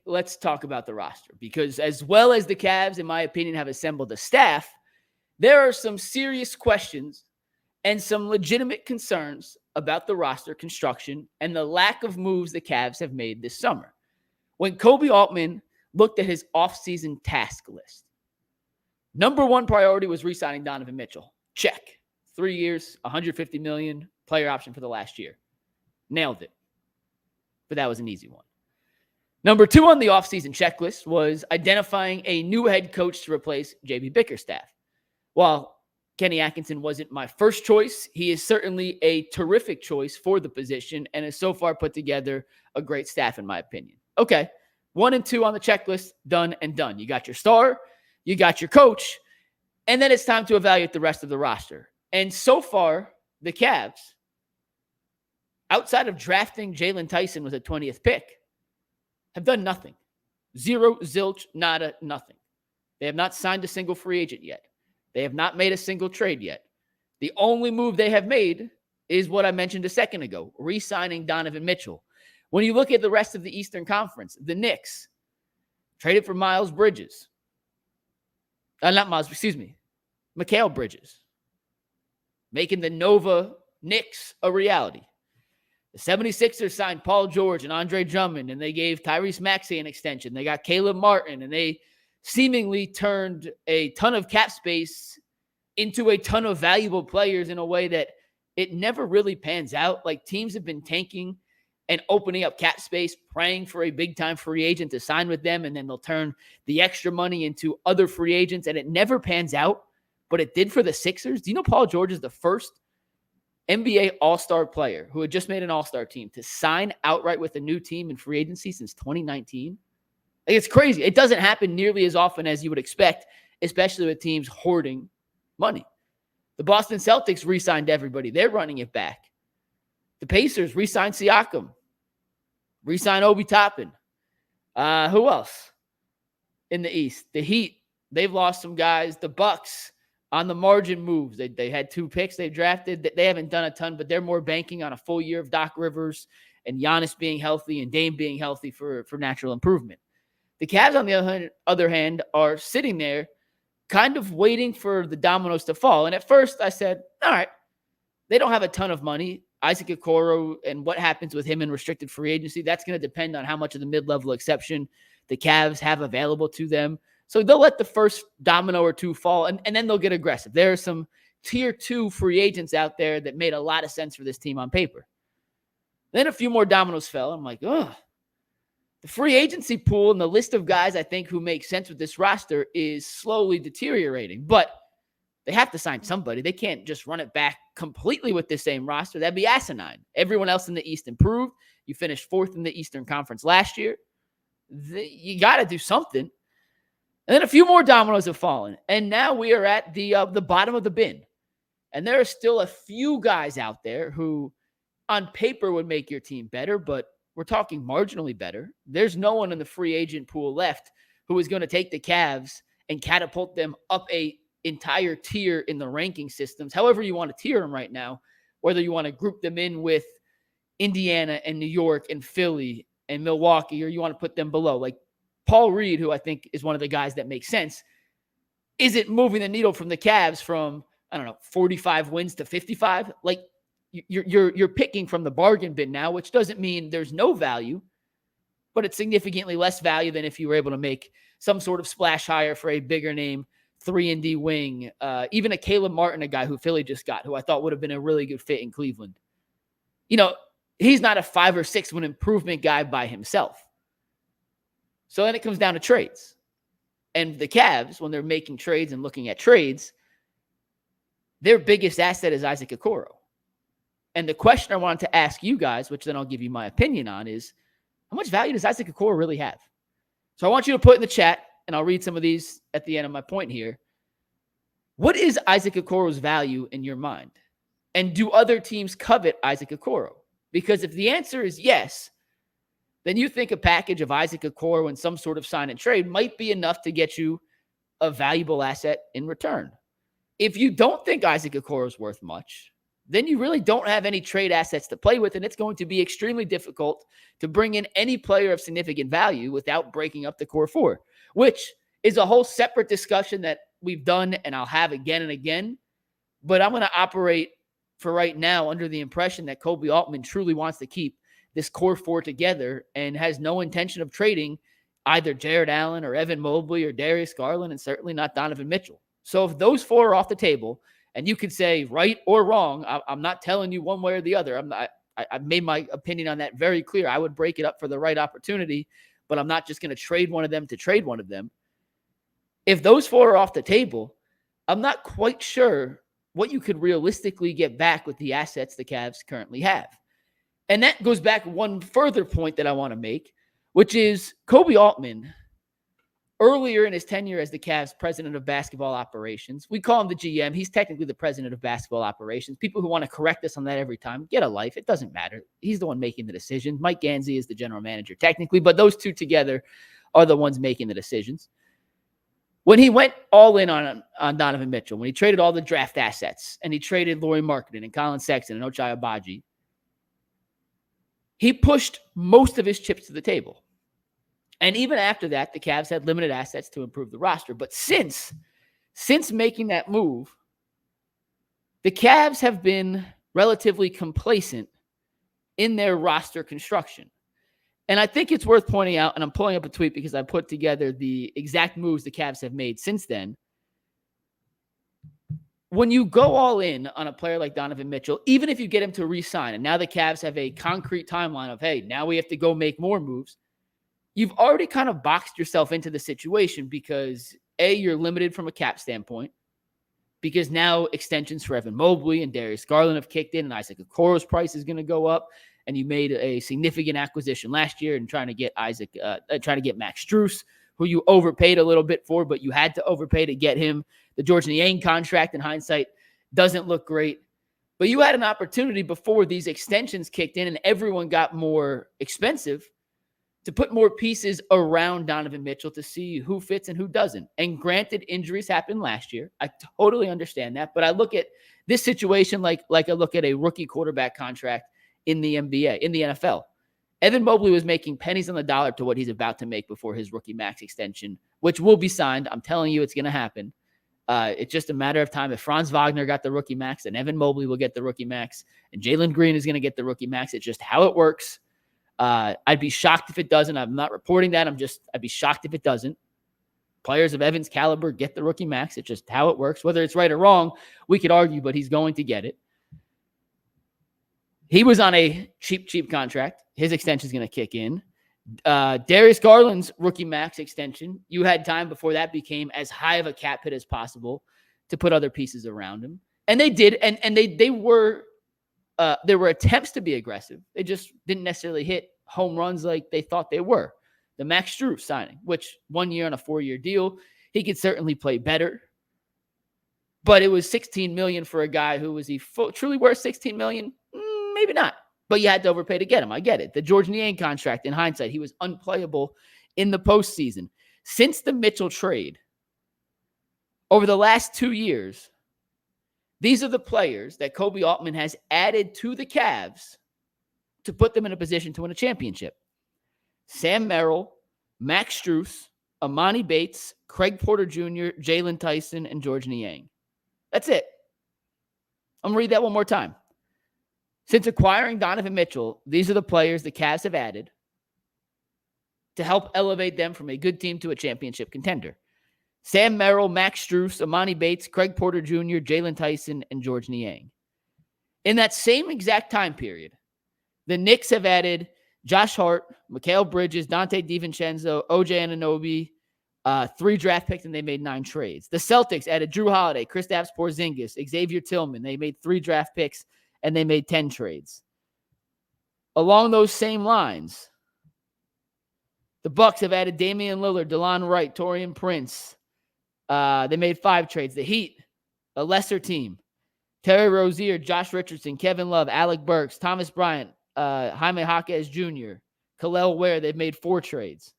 let's talk about the roster, because as well as the Cavs, in my opinion, have assembled a staff, there are some serious questions and some legitimate concerns about the roster construction and the lack of moves the Cavs have made this summer. When Koby Altman looked at his offseason task list, number one priority was re-signing Donovan Mitchell. Check. 3 years, $150 million, player option for the last year. Nailed it. But that was an easy one. Number two on the offseason checklist was identifying a new head coach to replace J.B. Bickerstaff. While Kenny Atkinson wasn't my first choice, he is certainly a terrific choice for the position and has so far put together a great staff, in my opinion. Okay, 1 and 2 on the checklist, done and done. You got your star, you got your coach, and then it's time to evaluate the rest of the roster. And so far, the Cavs, outside of drafting Jalen Tyson with a 20th pick, have done nothing. Zero, zilch, nada, nothing. They have not signed a single free agent yet. They have not made a single trade yet. The only move they have made is what I mentioned a second ago, re-signing Donovan Mitchell. When you look at the rest of the Eastern Conference, the Knicks traded for Mikal Bridges. Mikal Bridges. Making the Nova Knicks a reality. The 76ers signed Paul George and Andre Drummond, and they gave Tyrese Maxey an extension. They got Caleb Martin, and they seemingly turned a ton of cap space into a ton of valuable players in a way that it never really pans out. Like, teams have been tanking and opening up cap space, praying for a big-time free agent to sign with them, and then they'll turn the extra money into other free agents, and it never pans out, but it did for the Sixers. Do you know Paul George is the first NBA All-Star player who had just made an All-Star team to sign outright with a new team in free agency since 2019? Like, it's crazy. It doesn't happen nearly as often as you would expect, especially with teams hoarding money. The Boston Celtics re-signed everybody. They're running it back. The Pacers re-signed Siakam. Re-signed Obi Toppin. Who else in the East? The Heat. They've lost some guys. The Bucks on the margin moves. They had 2 picks they drafted. They haven't done a ton, but they're more banking on a full year of Doc Rivers and Giannis being healthy and Dame being healthy for natural improvement. The Cavs, on the other hand, are sitting there kind of waiting for the dominoes to fall. And at first I said, all right, they don't have a ton of money. Isaac Okoro and what happens with him in restricted free agency, that's going to depend on how much of the mid-level exception the Cavs have available to them. So they'll let the first domino or two fall, and then they'll get aggressive. There are some tier 2 free agents out there that made a lot of sense for this team on paper. Then a few more dominoes fell. I'm like, ugh. The free agency pool and the list of guys I think who make sense with this roster is slowly deteriorating. But they have to sign somebody. They can't just run it back completely with the same roster. That'd be asinine. Everyone else in the East improved. You finished 4th in the Eastern Conference last year. You got to do something. And then a few more dominoes have fallen. And now we are at the bottom of the bin. And there are still a few guys out there who on paper would make your team better, but we're talking marginally better. There's no one in the free agent pool left who is going to take the Cavs and catapult them up a entire tier in the ranking systems, however you want to tier them right now, whether you want to group them in with Indiana and New York and Philly and Milwaukee, or you want to put them below. Like Paul Reed, who I think is one of the guys that makes sense, isn't moving the needle from the Cavs from, 45 wins to 55. Like, you're picking from the bargain bin now, which doesn't mean there's no value, but it's significantly less value than if you were able to make some sort of splash hire for a bigger name 3-and-D wing, even a Caleb Martin, a guy who Philly just got, who I thought would have been a really good fit in Cleveland. He's not a 5 or 6 win improvement guy by himself. So then it comes down to trades. And the Cavs, when they're making trades and looking at trades, their biggest asset is Isaac Okoro. And the question I wanted to ask you guys, which then I'll give you my opinion on, is how much value does Isaac Okoro really have? So I want you to put in the chat, and I'll read some of these at the end of my point here. What is Isaac Okoro's value in your mind? And do other teams covet Isaac Okoro? Because if the answer is yes, then you think a package of Isaac Okoro and some sort of sign and trade might be enough to get you a valuable asset in return. If you don't think Isaac Okoro is worth much, then you really don't have any trade assets to play with, and it's going to be extremely difficult to bring in any player of significant value without breaking up the core four, which is a whole separate discussion that we've done and I'll have again and again. But I'm going to operate for right now under the impression that Koby Altman truly wants to keep this core four together and has no intention of trading either Jared Allen or Evan Mobley or Darius Garland, and certainly not Donovan Mitchell. So if those four are off the table, and you could say right or wrong, I'm not telling you one way or the other. I've made my opinion on that very clear. I would break it up for the right opportunity, but I'm not just going to trade one of them to trade one of them. If those four are off the table, I'm not quite sure what you could realistically get back with the assets the Cavs currently have. And that goes back one further point that I want to make, which is Koby Altman, earlier in his tenure as the Cavs president of basketball operations, we call him the GM. He's technically the president of basketball operations. People who want to correct us on that every time, get a life. It doesn't matter. He's the one making the decision. Mike Gansey is the general manager technically, but those two together are the ones making the decisions. When he went all in on Donovan Mitchell, when he traded all the draft assets and he traded Lauri Markkanen and Colin Sexton and Ochai Agbaji, he pushed most of his chips to the table. And even after that, the Cavs had limited assets to improve the roster. But since making that move, the Cavs have been relatively complacent in their roster construction. And I think it's worth pointing out, and I'm pulling up a tweet because I put together the exact moves the Cavs have made since then. When you go all in on a player like Donovan Mitchell, even if you get him to re-sign, and now the Cavs have a concrete timeline of, hey, now we have to go make more moves, you've already kind of boxed yourself into the situation because, A, you're limited from a cap standpoint, because now extensions for Evan Mobley and Darius Garland have kicked in, and Isaac Okoro's price is going to go up, and you made a significant acquisition last year and trying to get Max Strus, who you overpaid a little bit for, but you had to overpay to get him. The George Niang contract, in hindsight, doesn't look great. But you had an opportunity before these extensions kicked in and everyone got more expensive to put more pieces around Donovan Mitchell to see who fits and who doesn't. And granted, injuries happened last year. I totally understand that. But I look at this situation like I look at a rookie quarterback contract in the NBA, in the NFL. Evan Mobley was making pennies on the dollar to what he's about to make before his rookie max extension, which will be signed. I'm telling you, it's going to happen. It's just a matter of time. If Franz Wagner got the rookie max, then Evan Mobley will get the rookie max, and Jalen Green is going to get the rookie max. It's just how it works. I'd be shocked if it doesn't. I'm not reporting that. I'd be shocked if it doesn't. Players of Evan's caliber get the rookie max. It's just how it works. Whether it's right or wrong, we could argue, but he's going to get it. He was on a cheap contract. His extension is going to kick in. Darius Garland's rookie max extension, you had time before that became as high of a cap hit as possible to put other pieces around him. And they did. And they were, there were attempts to be aggressive. They just didn't necessarily hit home runs like they thought they were. The Max Strus signing, which 1 year on a 4-year deal, he could certainly play better. But it was $16 million for a guy who was he truly worth $16 million? Maybe not. But you had to overpay to get him. I get it. The George Niang contract, in hindsight, he was unplayable in the postseason. Since the Mitchell trade, over the last 2 years, these are the players that Koby Altman has added to the Cavs to put them in a position to win a championship. Sam Merrill, Max Strus, Amani Bates, Craig Porter Jr., Jalen Tyson, and George Niang. That's it. I'm going to read that one more time. Since acquiring Donovan Mitchell, these are the players the Cavs have added to help elevate them from a good team to a championship contender. Sam Merrill, Max Strus, Amani Bates, Craig Porter Jr., Jalen Tyson, and George Niang. In that same exact time period, the Knicks have added Josh Hart, Mikal Bridges, Dante DiVincenzo, OJ Anunoby, 3 draft picks, and they made 9 trades. The Celtics added Drew Holiday, Kristaps Porzingis, Xavier Tillman. They made 3 draft picks, and they made 10 trades. Along those same lines, the Bucks have added Damian Lillard, DeLon Wright, Taurean Prince. They made 5 trades. The Heat, a lesser team. Terry Rozier, Josh Richardson, Kevin Love, Alec Burks, Thomas Bryant, Jaime Jaquez Jr., Khalil Ware. They've made 4 trades.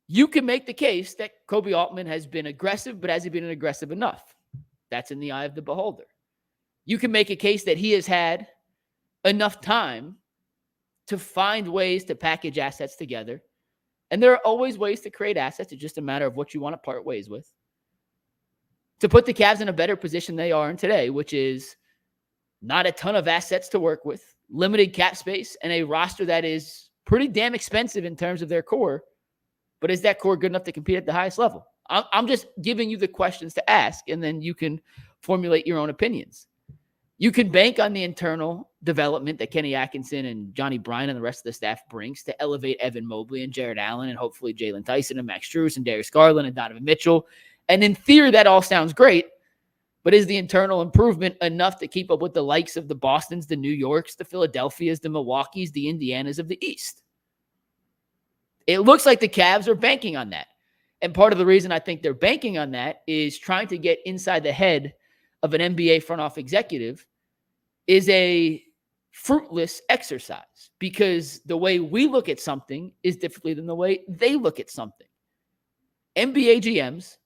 You can make the case that Koby Altman has been aggressive, but has he been aggressive enough? That's in the eye of the beholder. you can make a case that he has had enough time to find ways to package assets together. And there are always ways to create assets. It's just a matter of what you want to part ways with. To put the Cavs in a better position they are in today, which is not a ton of assets to work with, limited cap space, and a roster that is pretty damn expensive in terms of their core. But is that core good enough to compete at the highest level? I'm just giving you the questions to ask, and then you can formulate your own opinions. You can bank on the internal development that Kenny Atkinson and Johnny Bryan and the rest of the staff brings to elevate Evan Mobley and Jared Allen and hopefully Jalen Tyson and Max Strus and Darius Garland and Donovan Mitchell. And in theory, that all sounds great. But is the internal improvement enough to keep up with the likes of the Bostons, the New Yorks, the Philadelphias, the Milwaukees, the Indianas of the East? It looks like the Cavs are banking on that. And part of the reason I think they're banking on that is trying to get inside the head of an NBA front office executive is a fruitless exercise, because the way we look at something is differently than the way they look at something. NBA GMs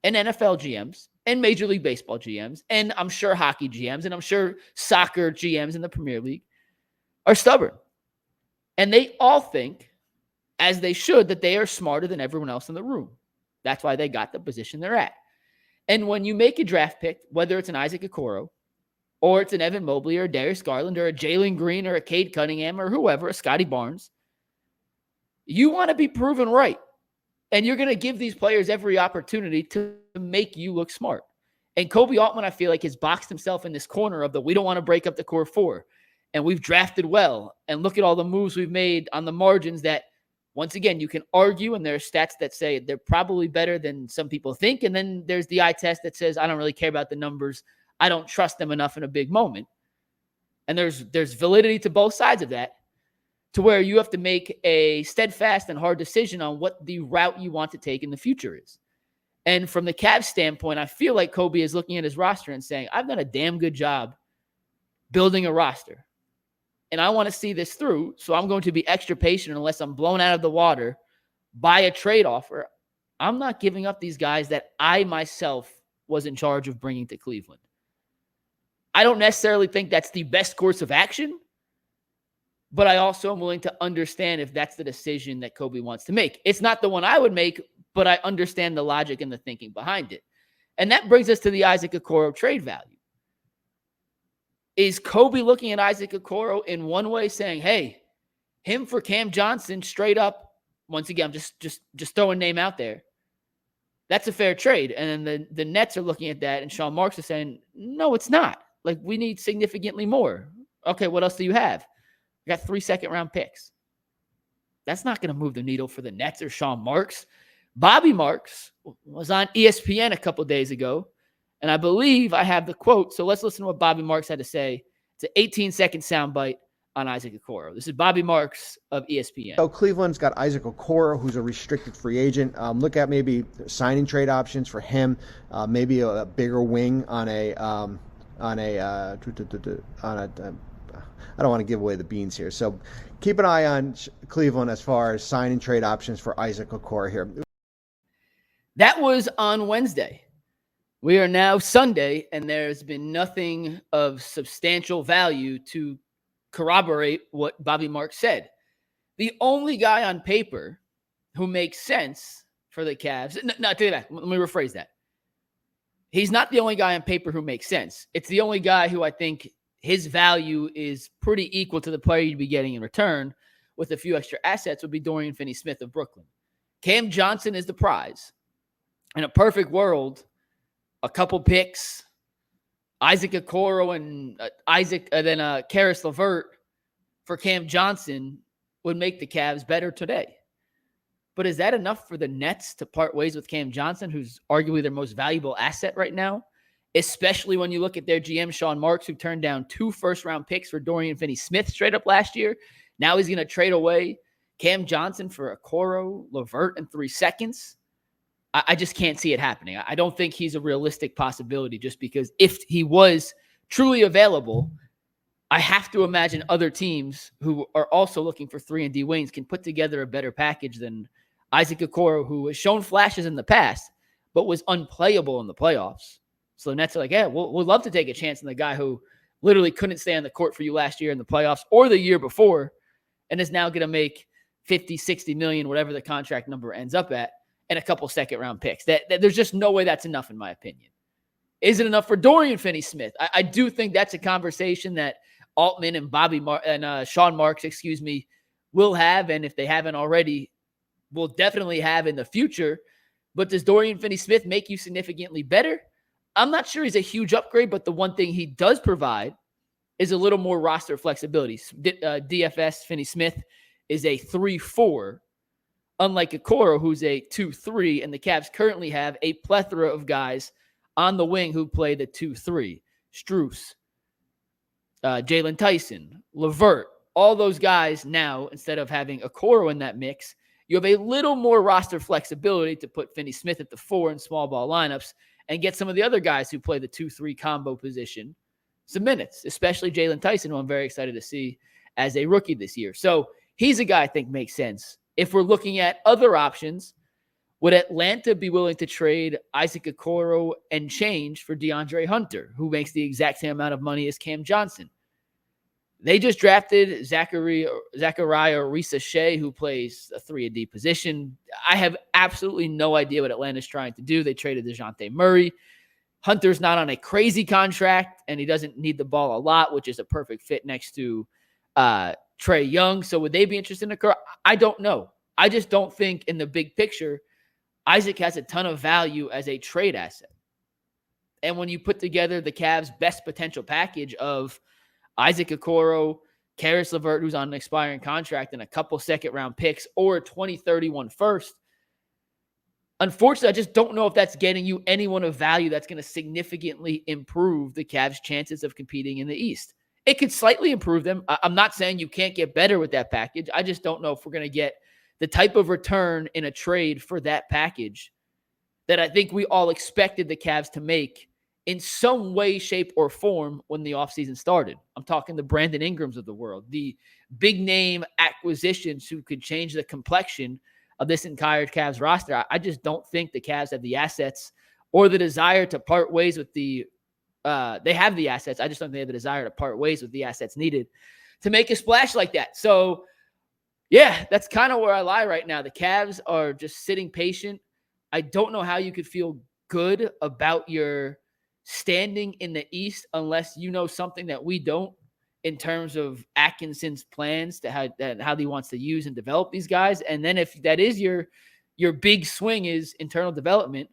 and NFL GMs and Major League Baseball GMs, and I'm sure hockey GMs, and I'm sure soccer GMs in the Premier League are stubborn. And they all think, as they should, that they are smarter than everyone else in the room. That's why they got the position they're at. And when you make a draft pick, whether it's an Isaac Okoro, or it's an Evan Mobley, or a Darius Garland, or a Jalen Green, or a Cade Cunningham, or whoever, a Scotty Barnes, you want to be proven right. And you're going to give these players every opportunity to make you look smart. And Koby Altman, I feel like, has boxed himself in this corner of the we don't want to break up the core four. And we've drafted well. And look at all the moves we've made on the margins that, once again, you can argue, and there are stats that say they're probably better than some people think. And then there's the eye test that says, I don't really care about the numbers. I don't trust them enough in a big moment. And there's validity to both sides of that, to where you have to make a steadfast and hard decision on what the route you want to take in the future is. And from the Cavs standpoint, I feel like Koby is looking at his roster and saying, I've done a damn good job building a roster, and I want to see this through, so I'm going to be extra patient unless I'm blown out of the water by a trade offer. I'm not giving up these guys that I myself was in charge of bringing to Cleveland. I don't necessarily think that's the best course of action, but I also am willing to understand if that's the decision that Koby wants to make. It's not the one I would make, but I understand the logic and the thinking behind it. And that brings us to the Isaac Okoro trade value. Is Koby looking at Isaac Okoro in one way saying, hey, him for Cam Johnson straight up, once again, I'm just throwing a name out there, that's a fair trade. And then the Nets are looking at that, and Sean Marks is saying, no, it's not. Like, we need significantly more. Okay, what else do you have? We got 3 second-round picks. That's not going to move the needle for the Nets or Sean Marks. Bobby Marks was on ESPN a couple days ago, and I believe I have the quote. So let's listen to what Bobby Marks had to say. It's an 18-second soundbite on Isaac Okoro. This is Bobby Marks of ESPN. So Cleveland's got Isaac Okoro, who's a restricted free agent. Look at maybe signing trade options for him. Maybe a bigger wing on a I don't want to give away the beans here. So keep an eye on Cleveland as far as signing trade options for Isaac Okoro here. That was on Wednesday. We are now Sunday, and there's been nothing of substantial value to corroborate what Bobby Marks said. The only guy on paper who makes sense for the Cavs, no, take it back. Let me rephrase that. He's not the only guy on paper who makes sense. It's the only guy who I think his value is pretty equal to the player you'd be getting in return with a few extra assets would be Dorian Finney-Smith of Brooklyn. Cam Johnson is the prize. In a perfect world, a couple picks, Isaac Okoro and Karis LeVert for Cam Johnson would make the Cavs better today. But is that enough for the Nets to part ways with Cam Johnson, who's arguably their most valuable asset right now? Especially when you look at their GM, Sean Marks, who turned down 2 first-round picks for Dorian Finney-Smith straight up last year. Now he's going to trade away Cam Johnson for Okoro, LeVert, and 3 seconds. I just can't see it happening. I don't think he's a realistic possibility, just because if he was truly available, I have to imagine other teams who are also looking for 3-and-D wings can put together a better package than Isaac Okoro, who has shown flashes in the past, but was unplayable in the playoffs. So the Nets are like, yeah, we'll love to take a chance on the guy who literally couldn't stay on the court for you last year in the playoffs or the year before and is now going to make 50, 60 million, whatever the contract number ends up at, and a couple second-round picks. That there's just no way that's enough, in my opinion. Is it enough for Dorian Finney-Smith? I do think that's a conversation that Altman and Sean Marks, will have, and if they haven't already, will definitely have in the future. But does Dorian Finney-Smith make you significantly better? I'm not sure he's a huge upgrade, but the one thing he does provide is a little more roster flexibility. DFS Finney-Smith is a 3-4, unlike Okoro, who's a 2-3, and the Cavs currently have a plethora of guys on the wing who play the 2-3. Strus, Jalen Tyson, LeVert, all those guys now, instead of having Okoro in that mix, you have a little more roster flexibility to put Finney-Smith at the 4 in small ball lineups and get some of the other guys who play the 2-3 combo position some minutes, especially Jalen Tyson, who I'm very excited to see as a rookie this year. So he's a guy I think makes sense. If we're looking at other options, would Atlanta be willing to trade Isaac Okoro and change for DeAndre Hunter, who makes the exact same amount of money as Cam Johnson? They just drafted Zachariah Risa-Shea, who plays a 3-and-D position. I have absolutely no idea what Atlanta's trying to do. They traded DeJounte Murray. Hunter's not on a crazy contract, and he doesn't need the ball a lot, which is a perfect fit next to Trae Young. So would they be interested in Okoro? I don't know. I just don't think in the big picture, Isaac has a ton of value as a trade asset. And when you put together the Cavs' best potential package of Isaac Okoro, Karis LeVert, who's on an expiring contract, and a couple second-round picks, or a 2031 first, unfortunately, I just don't know if that's getting you anyone of value that's going to significantly improve the Cavs' chances of competing in the East. It could slightly improve them. I'm not saying you can't get better with that package. I just don't know if we're going to get the type of return in a trade for that package that I think we all expected the Cavs to make in some way, shape, or form when the offseason started. I'm talking the Brandon Ingrams of the world, the big-name acquisitions who could change the complexion of this entire Cavs roster. I just don't think the Cavs have the assets or the desire to part ways with they have the assets. I just don't think they have the desire to part ways with the assets needed to make a splash like that. So, yeah, that's kind of where I lie right now. The Cavs are just sitting patient. I don't know how you could feel good about your standing in the East unless you know something that we don't in terms of Atkinson's plans to how he wants to use and develop these guys. And then if that is your big swing is internal development,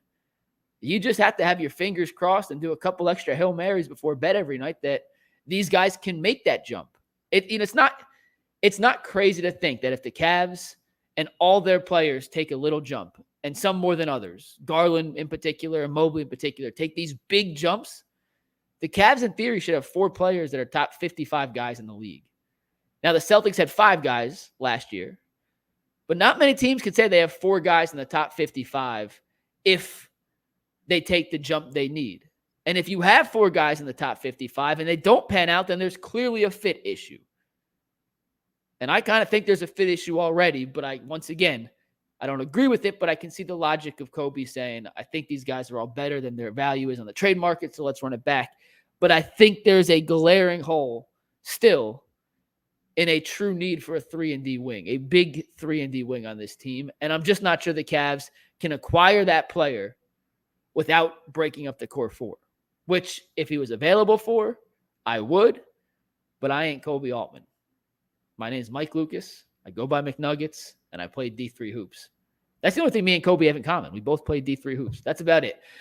you just have to have your fingers crossed and do a couple extra Hail Marys before bed every night that these guys can make that jump. It's not crazy to think that if the Cavs and all their players take a little jump, and some more than others, Garland in particular and Mobley in particular, take these big jumps, the Cavs in theory should have 4 players that are top 55 guys in the league. Now, the Celtics had 5 guys last year, but not many teams could say they have 4 guys in the top 55 if they take the jump they need. And if you have 4 guys in the top 55 and they don't pan out, then there's clearly a fit issue. And I kind of think there's a fit issue already, but I don't agree with it, but I can see the logic of Koby saying, I think these guys are all better than their value is on the trade market, so let's run it back. But I think there's a glaring hole still in a true need for a 3-and-D wing, a big 3-and-D wing on this team. And I'm just not sure the Cavs can acquire that player without breaking up the core 4, which if he was available for, I would, but I ain't Koby Altman. My name is Mike Lucas. I go by McNuggets, and I play D3 hoops. That's the only thing me and Koby have in common. We both play D3 hoops. That's about it.